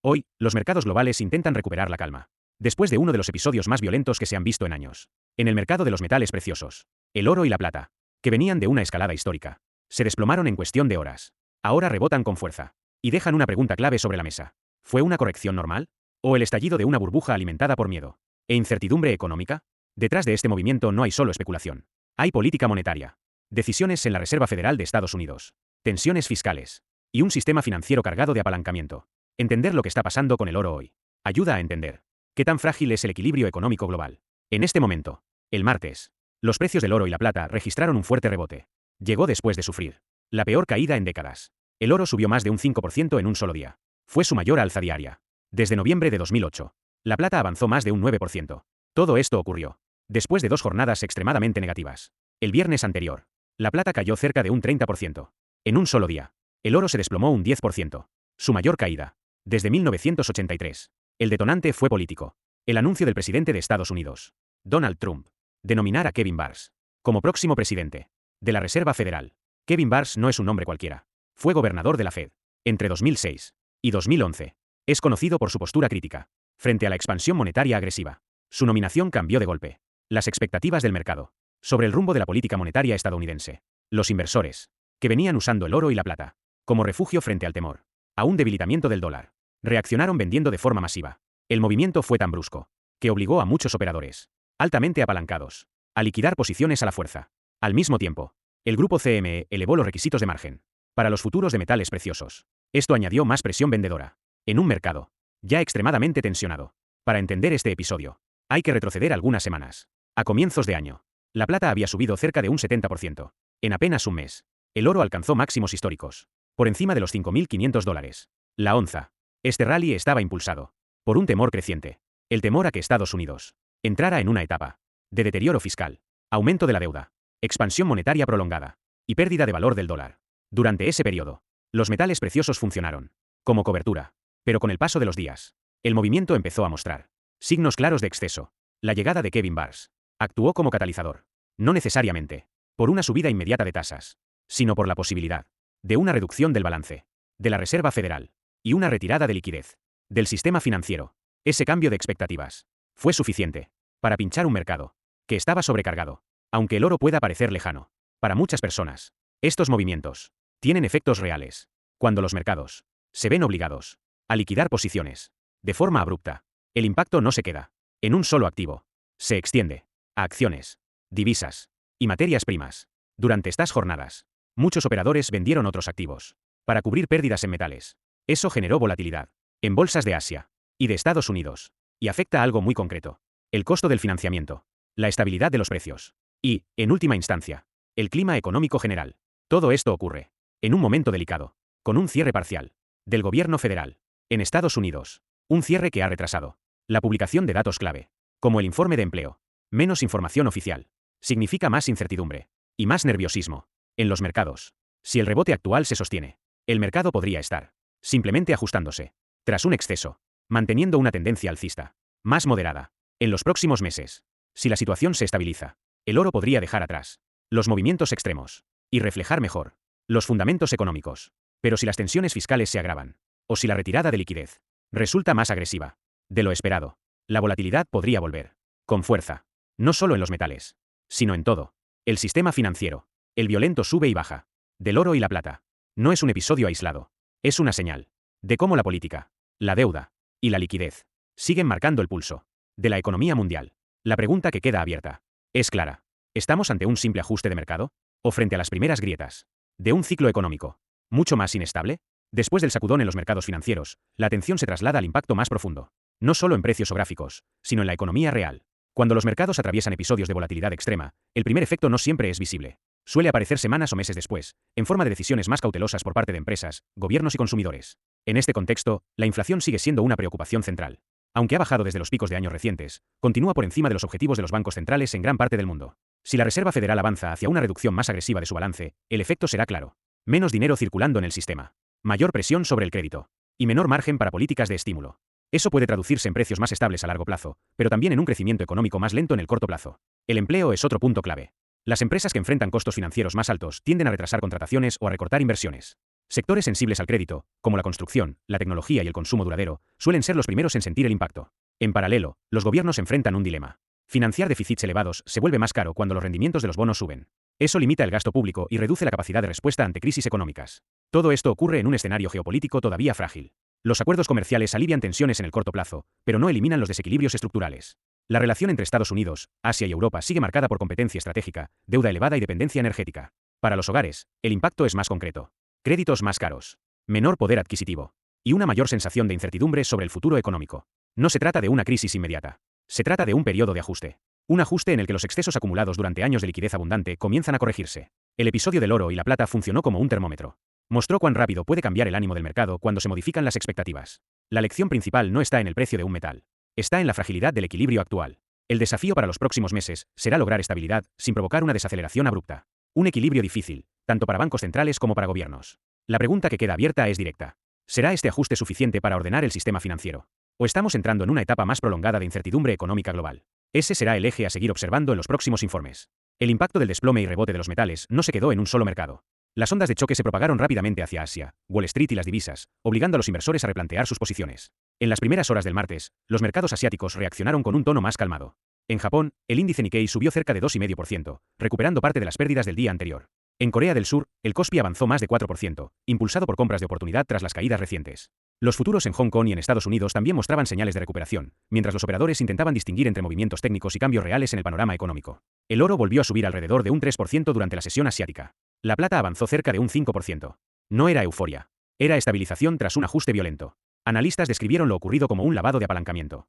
Hoy, los mercados globales intentan recuperar la calma. Después de uno de los episodios más violentos que se han visto en años. En el mercado de los metales preciosos, el oro y la plata, que venían de una escalada histórica, se desplomaron en cuestión de horas. Ahora rebotan con fuerza. Y dejan una pregunta clave sobre la mesa. ¿Fue una corrección normal? ¿O el estallido de una burbuja alimentada por miedo e incertidumbre económica? Detrás de este movimiento no hay solo especulación. Hay política monetaria, decisiones en la Reserva Federal de Estados Unidos, tensiones fiscales y un sistema financiero cargado de apalancamiento. Entender lo que está pasando con el oro hoy ayuda a entender qué tan frágil es el equilibrio económico global. En este momento, el martes, los precios del oro y la plata registraron un fuerte rebote. Llegó después de sufrir la peor caída en décadas. El oro subió más de un 5% en un solo día. Fue su mayor alza diaria desde noviembre de 2008. La plata avanzó más de un 9%. Todo esto ocurrió después de 2 jornadas extremadamente negativas. El viernes anterior, la plata cayó cerca de un 30%. En un solo día, el oro se desplomó un 10%. Su mayor caída desde 1983. El detonante fue político. El anuncio del presidente de Estados Unidos, Donald Trump, de nominar a Kevin Burns como próximo presidente de la Reserva Federal. Kevin Burns no es un nombre cualquiera. Fue gobernador de la Fed entre 2006 y 2011. Es conocido por su postura crítica frente a la expansión monetaria agresiva. Su nominación cambió de golpe las expectativas del mercado sobre el rumbo de la política monetaria estadounidense. Los inversores, que venían usando el oro y la plata como refugio frente al temor a un debilitamiento del dólar, reaccionaron vendiendo de forma masiva. El movimiento fue tan brusco que obligó a muchos operadores, altamente apalancados, a liquidar posiciones a la fuerza. Al mismo tiempo, el grupo CME elevó los requisitos de margen para los futuros de metales preciosos. Esto añadió más presión vendedora en un mercado ya extremadamente tensionado. Para entender este episodio, hay que retroceder algunas semanas. A comienzos de año, la plata había subido cerca de un 70%. En apenas un mes, el oro alcanzó máximos históricos, por encima de los $5.500. La onza. Este rally estaba impulsado por un temor creciente. El temor a que Estados Unidos entrara en una etapa de deterioro fiscal, aumento de la deuda, expansión monetaria prolongada y pérdida de valor del dólar. Durante ese periodo, los metales preciosos funcionaron como cobertura. Pero con el paso de los días, el movimiento empezó a mostrar signos claros de exceso. La llegada de Kevin Burns actuó como catalizador, no necesariamente por una subida inmediata de tasas, sino por la posibilidad de una reducción del balance de la Reserva Federal y una retirada de liquidez del sistema financiero. Ese cambio de expectativas fue suficiente para pinchar un mercado que estaba sobrecargado. Aunque el oro pueda parecer lejano, para muchas personas, estos movimientos tienen efectos reales. Cuando los mercados se ven obligados a liquidar posiciones de forma abrupta, el impacto no se queda en un solo activo. Se extiende a acciones, divisas y materias primas. Durante estas jornadas, muchos operadores vendieron otros activos para cubrir pérdidas en metales. Eso generó volatilidad en bolsas de Asia y de Estados Unidos, y afecta a algo muy concreto: el costo del financiamiento, la estabilidad de los precios y, en última instancia, el clima económico general. Todo esto ocurre en un momento delicado, con un cierre parcial del gobierno federal en Estados Unidos, un cierre que ha retrasado la publicación de datos clave, como el informe de empleo. Menos información oficial significa más incertidumbre y más nerviosismo en los mercados. Si el rebote actual se sostiene, el mercado podría estar simplemente ajustándose tras un exceso, manteniendo una tendencia alcista más moderada. En los próximos meses, si la situación se estabiliza, el oro podría dejar atrás los movimientos extremos y reflejar mejor los fundamentos económicos. Pero si las tensiones fiscales se agravan, o si la retirada de liquidez resulta más agresiva de lo esperado, la volatilidad podría volver con fuerza, no solo en los metales, sino en todo el sistema financiero. El violento sube y baja del oro y la plata no es un episodio aislado, es una señal de cómo la política, la deuda y la liquidez siguen marcando el pulso de la economía mundial. La pregunta que queda abierta es clara: ¿estamos ante un simple ajuste de mercado, o frente a las primeras grietas de un ciclo económico mucho más inestable? Después del sacudón en los mercados financieros, la atención se traslada al impacto más profundo, no solo en precios o gráficos, sino en la economía real. Cuando los mercados atraviesan episodios de volatilidad extrema, el primer efecto no siempre es visible. Suele aparecer semanas o meses después, en forma de decisiones más cautelosas por parte de empresas, gobiernos y consumidores. En este contexto, la inflación sigue siendo una preocupación central. Aunque ha bajado desde los picos de años recientes, continúa por encima de los objetivos de los bancos centrales en gran parte del mundo. Si la Reserva Federal avanza hacia una reducción más agresiva de su balance, el efecto será claro: menos dinero circulando en el sistema, mayor presión sobre el crédito y menor margen para políticas de estímulo. Eso puede traducirse en precios más estables a largo plazo, pero también en un crecimiento económico más lento en el corto plazo. El empleo es otro punto clave. Las empresas que enfrentan costos financieros más altos tienden a retrasar contrataciones o a recortar inversiones. Sectores sensibles al crédito, como la construcción, la tecnología y el consumo duradero, suelen ser los primeros en sentir el impacto. En paralelo, los gobiernos enfrentan un dilema. Financiar déficits elevados se vuelve más caro cuando los rendimientos de los bonos suben. Eso limita el gasto público y reduce la capacidad de respuesta ante crisis económicas. Todo esto ocurre en un escenario geopolítico todavía frágil. Los acuerdos comerciales alivian tensiones en el corto plazo, pero no eliminan los desequilibrios estructurales. La relación entre Estados Unidos, Asia y Europa sigue marcada por competencia estratégica, deuda elevada y dependencia energética. Para los hogares, el impacto es más concreto. Créditos más caros, menor poder adquisitivo y una mayor sensación de incertidumbre sobre el futuro económico. No se trata de una crisis inmediata. Se trata de un periodo de ajuste. Un ajuste en el que los excesos acumulados durante años de liquidez abundante comienzan a corregirse. El episodio del oro y la plata funcionó como un termómetro. Mostró cuán rápido puede cambiar el ánimo del mercado cuando se modifican las expectativas. La lección principal no está en el precio de un metal. Está en la fragilidad del equilibrio actual. El desafío para los próximos meses será lograr estabilidad sin provocar una desaceleración abrupta. Un equilibrio difícil, tanto para bancos centrales como para gobiernos. La pregunta que queda abierta es directa. ¿Será este ajuste suficiente para ordenar el sistema financiero? ¿O estamos entrando en una etapa más prolongada de incertidumbre económica global? Ese será el eje a seguir observando en los próximos informes. El impacto del desplome y rebote de los metales no se quedó en un solo mercado. Las ondas de choque se propagaron rápidamente hacia Asia, Wall Street y las divisas, obligando a los inversores a replantear sus posiciones. En las primeras horas del martes, los mercados asiáticos reaccionaron con un tono más calmado. En Japón, el índice Nikkei subió cerca de 2,5%, recuperando parte de las pérdidas del día anterior. En Corea del Sur, el Kospi avanzó más de 4%, impulsado por compras de oportunidad tras las caídas recientes. Los futuros en Hong Kong y en Estados Unidos también mostraban señales de recuperación, mientras los operadores intentaban distinguir entre movimientos técnicos y cambios reales en el panorama económico. El oro volvió a subir alrededor de un 3% durante la sesión asiática. La plata avanzó cerca de un 5%. No era euforia. Era estabilización tras un ajuste violento. Analistas describieron lo ocurrido como un lavado de apalancamiento.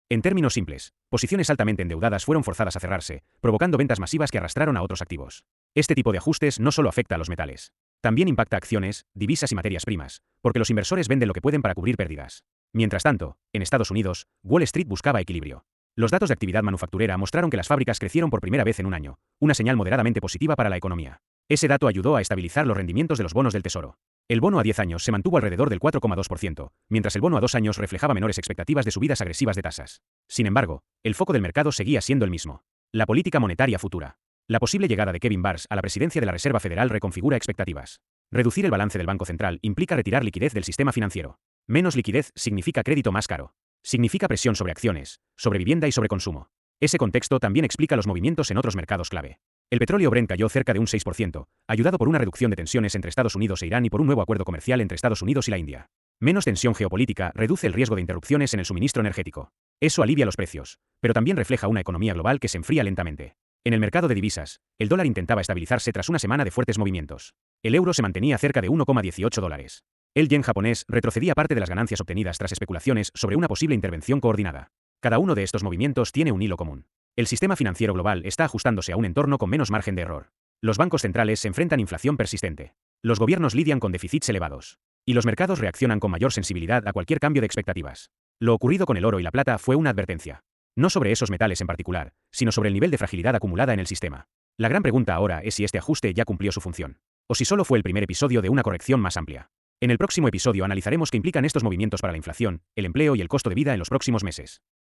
En términos simples, posiciones altamente endeudadas fueron forzadas a cerrarse, provocando ventas masivas que arrastraron a otros activos. Este tipo de ajustes no solo afecta a los metales. También impacta acciones, divisas y materias primas, porque los inversores venden lo que pueden para cubrir pérdidas. Mientras tanto, en Estados Unidos, Wall Street buscaba equilibrio. Los datos de actividad manufacturera mostraron que las fábricas crecieron por primera vez en un año, una señal moderadamente positiva para la economía. Ese dato ayudó a estabilizar los rendimientos de los bonos del Tesoro. El bono a 10 años se mantuvo alrededor del 4,2%, mientras el bono a 2 años reflejaba menores expectativas de subidas agresivas de tasas. Sin embargo, el foco del mercado seguía siendo el mismo: la política monetaria futura. La posible llegada de Kevin Burns a la presidencia de la Reserva Federal reconfigura expectativas. Reducir el balance del Banco Central implica retirar liquidez del sistema financiero. Menos liquidez significa crédito más caro. Significa presión sobre acciones, sobre vivienda y sobre consumo. Ese contexto también explica los movimientos en otros mercados clave. El petróleo Brent cayó cerca de un 6%, ayudado por una reducción de tensiones entre Estados Unidos e Irán y por un nuevo acuerdo comercial entre Estados Unidos y la India. Menos tensión geopolítica reduce el riesgo de interrupciones en el suministro energético. Eso alivia los precios, pero también refleja una economía global que se enfría lentamente. En el mercado de divisas, el dólar intentaba estabilizarse tras una semana de fuertes movimientos. El euro se mantenía cerca de 1,18 dólares. El yen japonés retrocedía parte de las ganancias obtenidas tras especulaciones sobre una posible intervención coordinada. Cada uno de estos movimientos tiene un hilo común. El sistema financiero global está ajustándose a un entorno con menos margen de error. Los bancos centrales se enfrentan a inflación persistente. Los gobiernos lidian con déficits elevados. Y los mercados reaccionan con mayor sensibilidad a cualquier cambio de expectativas. Lo ocurrido con el oro y la plata fue una advertencia. No sobre esos metales en particular, sino sobre el nivel de fragilidad acumulada en el sistema. La gran pregunta ahora es si este ajuste ya cumplió su función. O si solo fue el primer episodio de una corrección más amplia. En el próximo episodio analizaremos qué implican estos movimientos para la inflación, el empleo y el costo de vida en los próximos meses.